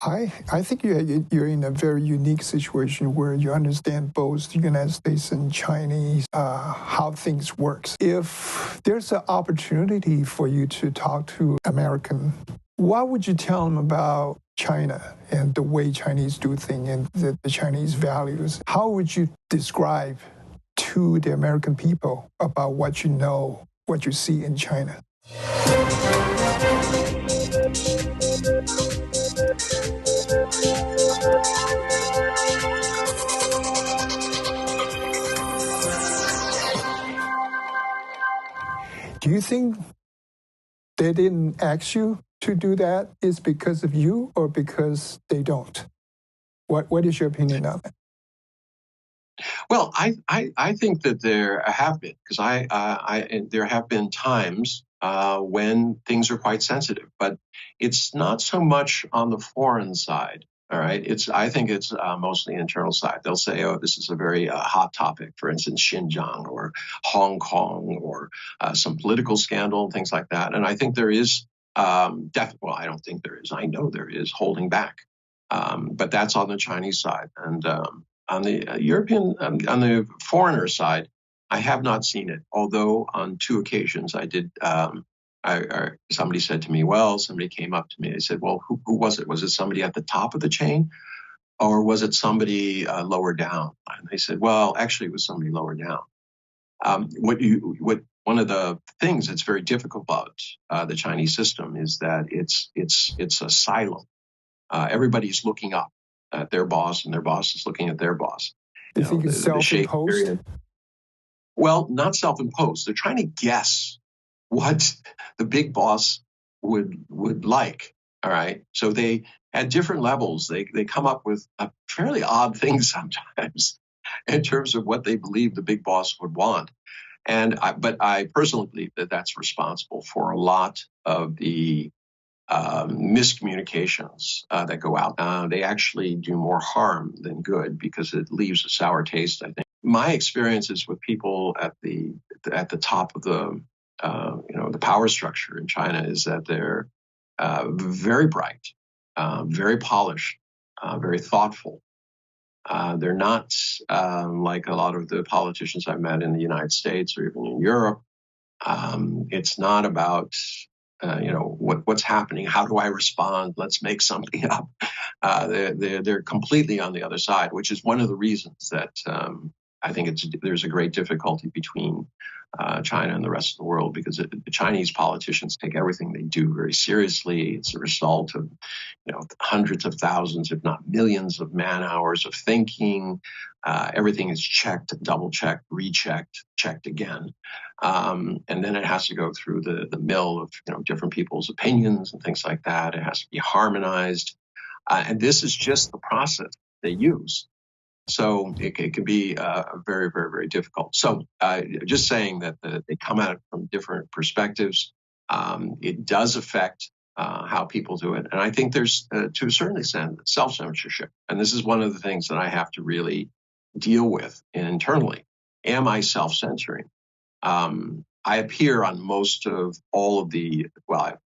I think you're in a very unique situation where you understand both the United States and Chinese, how things works. If there's an opportunity for you to talk to American, what would you tell them about China and the way Chinese do things and the Chinese values? How would you describe to the American people about what you know, what you see in China? Do you think they didn't ask you to do that is because of you or because they don't? What is your opinion on that? Well, I think that there have been, because there have been times when things are quite sensitive, but it's not so much on the foreign side. All right. I think it's mostly internal side. They'll say, oh, this is a very hot topic, for instance, Xinjiang or Hong Kong or some political scandal and things like that. And I think there is definitely, well, I don't think there is. I know there is holding back. But that's on the Chinese side. And on the European, on the foreigner side, I have not seen it. Although on 2 occasions I did, somebody said to me, well, somebody came up to me. They said, well, who was it? Was it somebody at the top of the chain or was it somebody lower down? And they said, well, actually it was somebody lower down. One of the things that's very difficult about the Chinese system is that it's a silo. Everybody's looking up at their boss and their boss is looking at their boss. You think it's self-imposed? Well, not self-imposed. They're trying to guess what the big boss would like. All right. So they, at different levels, they come up with fairly odd things sometimes in terms of what they believe the big boss would want. But I personally believe that that's responsible for a lot of the miscommunications that go out. They actually do more harm than good because it leaves a sour taste, I think. My experiences with people at the top of the power structure in China is that they're very bright, very polished, very thoughtful. They're not like a lot of the politicians I've met in the United States or even in Europe. It's not about what's happening. How do I respond? Let's make something up. They're completely on the other side, which is one of the reasons that I think there's a great difficulty between China and the rest of the world, because the Chinese politicians take everything they do very seriously. It's a result of hundreds of thousands, if not millions, of man hours of thinking. Everything is checked, double-checked, rechecked, checked again. And then it has to go through the mill of different people's opinions and things like that. It has to be harmonized. And this is just the process they use. So it can be very, very, very difficult. So just saying that they come at it from different perspectives, it does affect how people do it. And I think there's, to a certain extent, self-censorship. And this is one of the things that I have to really deal with internally. Am I self-censoring? I appear on most of all of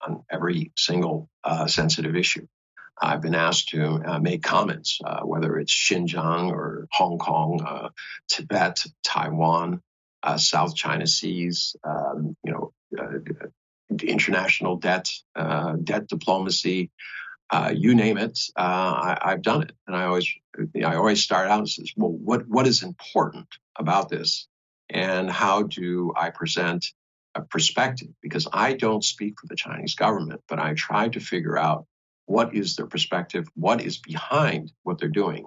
on every single sensitive issue. I've been asked to make comments, whether it's Xinjiang or Hong Kong, Tibet, Taiwan, South China Seas, international debt diplomacy, you name it. I've done it, and I always start out and says, well, what is important about this, and how do I present a perspective? Because I don't speak for the Chinese government, but I try to figure out what is their perspective, what is behind what they're doing.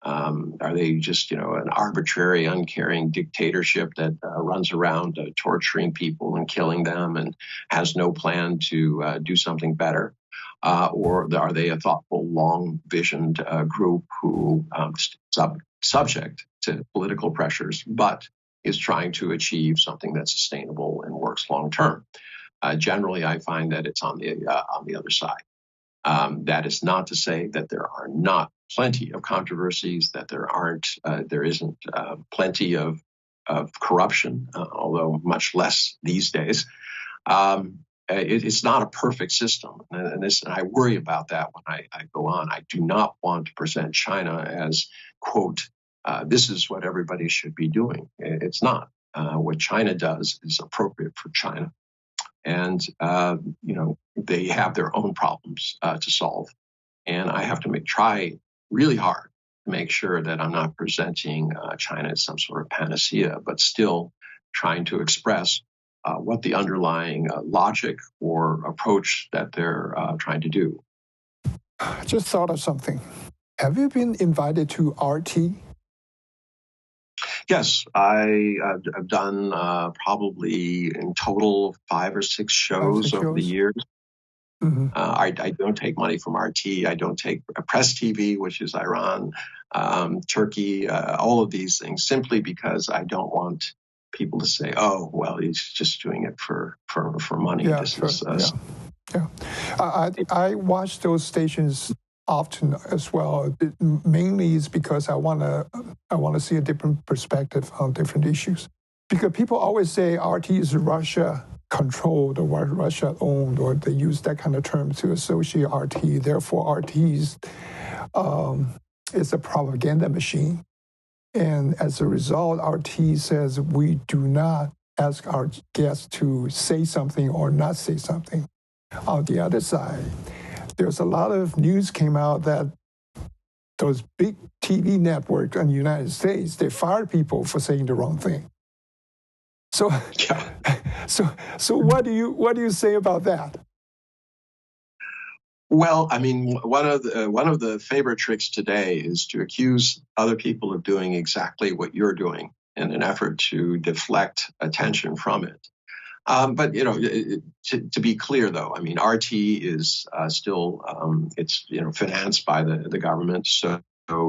Are they just, an arbitrary, uncaring dictatorship that runs around torturing people and killing them and has no plan to do something better? Or are they a thoughtful, long-visioned group who subject to political pressures, but is trying to achieve something that's sustainable and works long-term? Generally, I find that it's on the other side. That is not to say that there are not plenty of controversies, that there isn't plenty of corruption, although much less these days. it's not a perfect system. And I worry about that when I go on. I do not want to present China as, quote, this is what everybody should be doing. It's not. What China does is appropriate for China. And, they have their own problems to solve. And I have to try really hard to make sure that I'm not presenting China as some sort of panacea, but still trying to express what the underlying logic or approach that they're trying to do. I just thought of something. Have you been invited to RT? Yes, I've done probably in total 5 or 6 shows over the years. Mm-hmm. I don't take money from RT. I don't take Press TV, which is Iran, Turkey, all of these things, simply because I don't want people to say, "Oh, well, he's just doing it for money." Yeah, I watch those stations often as well. Mainly is because I want to see a different perspective on different issues. Because people always say RT is Russia controlled or Russia owned, or they use that kind of term to associate RT. Therefore, RT is a propaganda machine. And as a result, RT says we do not ask our guests to say something or not say something. On the other side, there's a lot of news came out that those big TV networks in the United States, they fired people for saying the wrong thing. So, so what do you say about that? Well, I mean, one of the favorite tricks today is to accuse other people of doing exactly what you're doing in an effort to deflect attention from it. But to be clear, though, I mean, RT is still it's financed by the government. So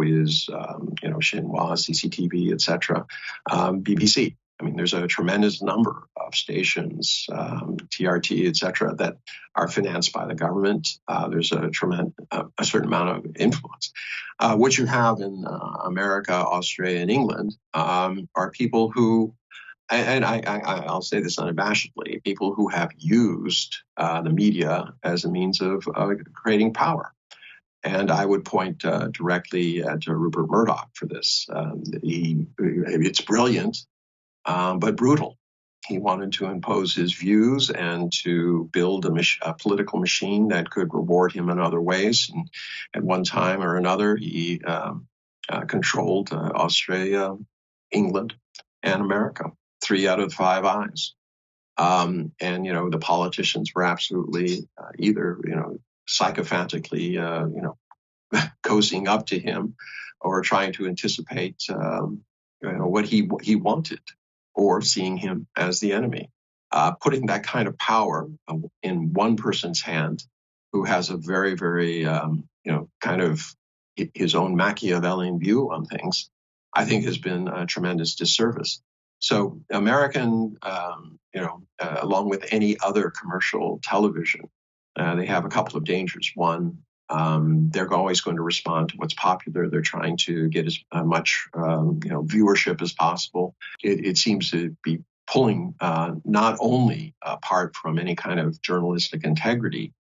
is Xinhua, CCTV, etc., BBC. I mean, there's a tremendous number of stations, TRT, et cetera, that are financed by the government. There's a certain amount of influence. What you have in America, Australia, and England are people who, and I'll say this unabashedly, people who have used the media as a means of creating power. And I would point directly to Rupert Murdoch for this. It's brilliant. But brutal. He wanted to impose his views and to build a political machine that could reward him in other ways. And at one time or another, he controlled Australia, England, and America, 3 out of 5 eyes. And the politicians were absolutely either sycophantically cozying up to him, or trying to anticipate what he wanted, or seeing him as the enemy. Putting that kind of power in one person's hand, who has a very, very, kind of his own Machiavellian view on things, I think has been a tremendous disservice. So American, along with any other commercial television, they have a couple of dangers. One, they're always going to respond to what's popular. They're trying to get as much, viewership as possible. It seems to be pulling not only apart from any kind of journalistic integrity,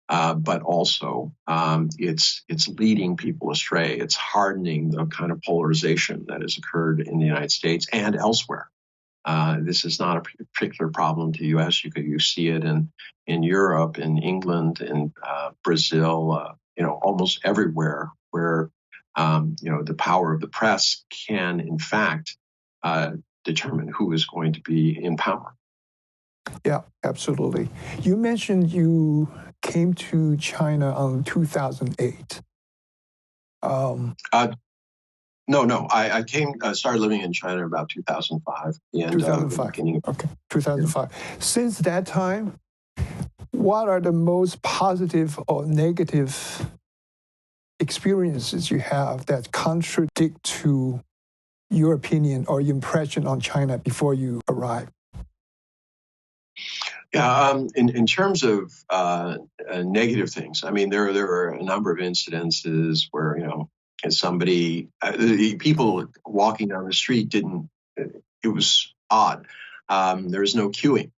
but also it's leading people astray. It's hardening the kind of polarization that has occurred in the United States and elsewhere. This is not a particular problem to the U.S. You see it in Europe, in England, in Brazil, almost everywhere where, the power of the press can, in fact, determine who is going to be in power. Yeah, absolutely. You mentioned you came to China in 2008. No. I started living in China about 2005. The end 2005. Okay, 2005. Yeah. Since that time, what are the most positive or negative experiences you have that contradict to your opinion or your impression on China before you arrived? Yeah, in terms of negative things, I mean, there are a number of incidences where, people walking down the street it was odd. There was no queuing.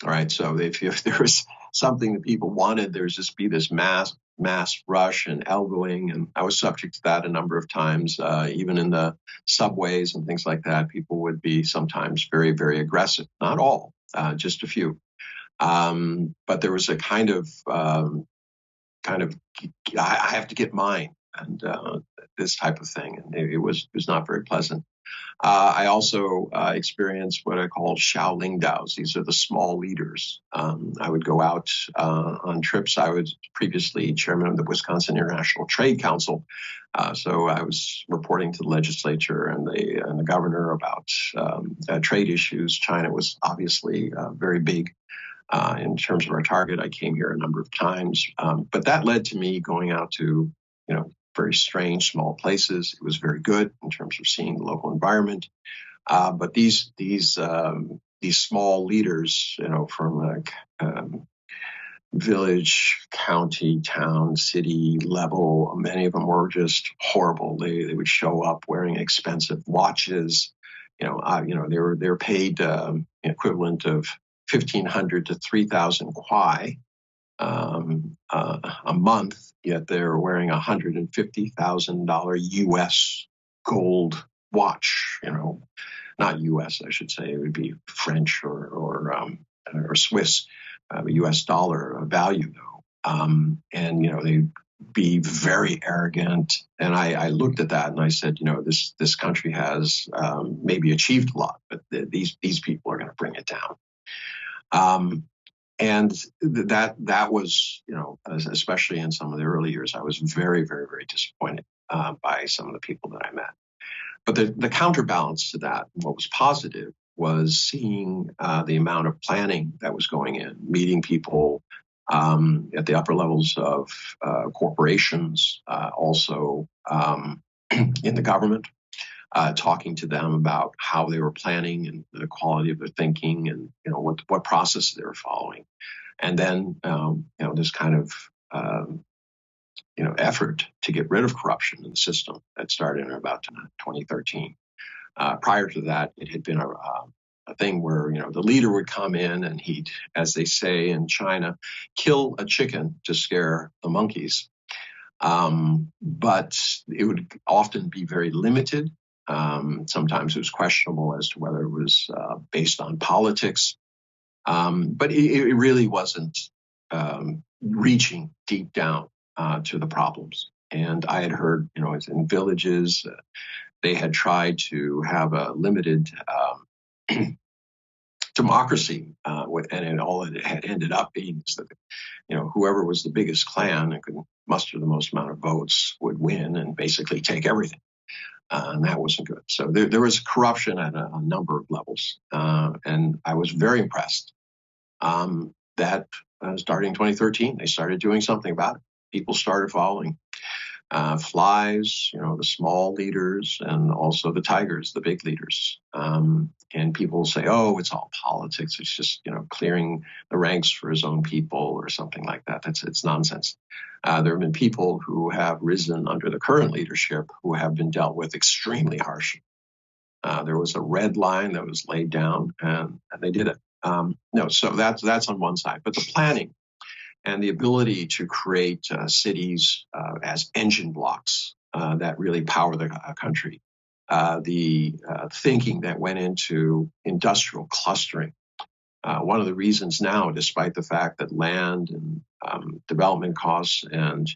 All right. So if there was something that people wanted, there's just be this mass rush and elbowing. And I was subject to that a number of times, even in the subways and things like that. People would be sometimes very, very aggressive. Not all, just a few. But there was a kind of, I have to get mine, and this type of thing. And it was not very pleasant. I also experienced what I call Shaolin Daos. These are the small leaders. I would go out on trips. I was previously chairman of the Wisconsin International Trade Council. So I was reporting to the legislature and the governor about trade issues. China was obviously very big in terms of our target. I came here a number of times. But that led to me going out to, very strange small places. It was very good in terms of seeing the local environment. But these small leaders, from village, county, town, city level, many of them were just horrible. They would show up wearing expensive watches. They were paid equivalent of 1,500 to 3,000 kwai a month, yet they're wearing $150,000 U.S. gold watch. Not U.S. I should say. It would be French or Swiss, U.S. dollar value though. And they'd be very arrogant. And I looked at that and I said, this country has maybe achieved a lot, but these people are going to bring it down. And that was, especially in some of the early years, I was very, very, very disappointed by some of the people that I met. But the counterbalance to that, what was positive, was seeing the amount of planning that was going in, meeting people at the upper levels of corporations, also in the government, talking to them about how they were planning and the quality of their thinking and, what process they were following. And then, this kind of, effort to get rid of corruption in the system that started in about 2013. Prior to that, it had been a thing where, the leader would come in and he'd, as they say in China, kill a chicken to scare the monkeys. But it would often be very limited. Sometimes it was questionable as to whether it was based on politics. But it really wasn't reaching deep down to the problems. And I had heard, in villages, they had tried to have a limited democracy, and all it had ended up being is that, whoever was the biggest clan and could muster the most amount of votes would win and basically take everything. And that wasn't good. So there was corruption at a number of levels. And I was very impressed that starting in 2013, they started doing something about it. People started following flies, the small leaders, and also the tigers, the big leaders. And people say, oh, it's all politics. It's just, clearing the ranks for his own people or something like that. It's nonsense. There have been people who have risen under the current leadership who have been dealt with extremely harshly. There was a red line that was laid down, and they did it. So that's on one side. But the planning and the ability to create cities as engine blocks that really power the country, the thinking that went into industrial clustering. One of the reasons now, despite the fact that land and development costs and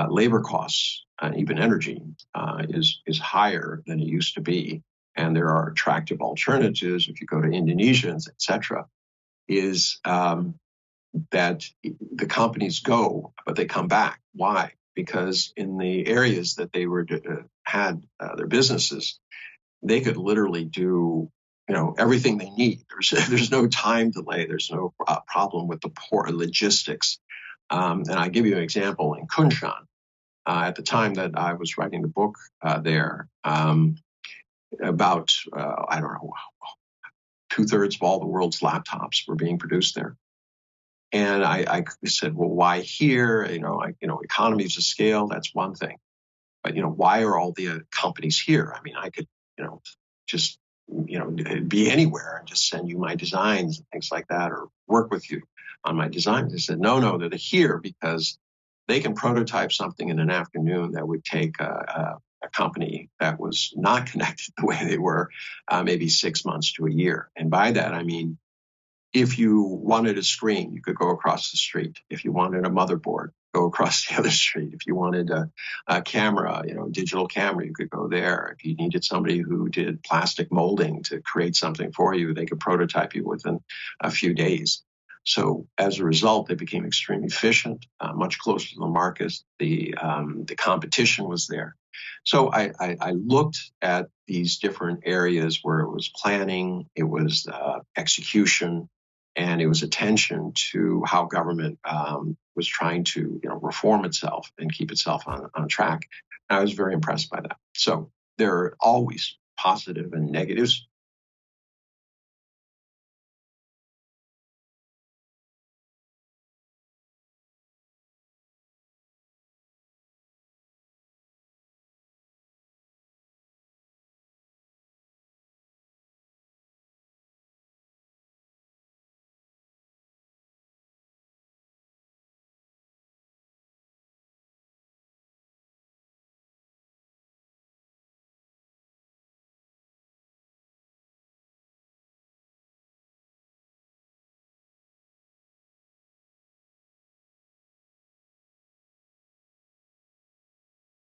labor costs and even energy is higher than it used to be, and there are attractive alternatives if you go to Indonesia, etc., is that the companies go, but they come back. Why? Because in the areas that they had their businesses, they could literally do everything they need. There's no time delay. There's no problem with the poor logistics. And I give you an example in Kunshan. At the time that I was writing the book there, about, 2/3 of all the world's laptops were being produced there. And I said, well, why here? Economies of scale, that's one thing. But, why are all the companies here? I mean, I could, just, be anywhere and just send you my designs and things like that, or work with you. on my designs. I said, no, they're here because they can prototype something in an afternoon that would take a company that was not connected the way they were, maybe 6 months to a year. And by that, I mean, if you wanted a screen, you could go across the street. If you wanted a motherboard, go across the other street. If you wanted a camera, digital camera, you could go there. If you needed somebody who did plastic molding to create something for you, they could prototype you within a few days. So as a result, they became extremely efficient, much closer to the market. The competition was there. So I looked at these different areas where it was planning, it was execution, and it was attention to how government was trying to reform itself and keep itself on track. And I was very impressed by that. So there are always positive and negatives.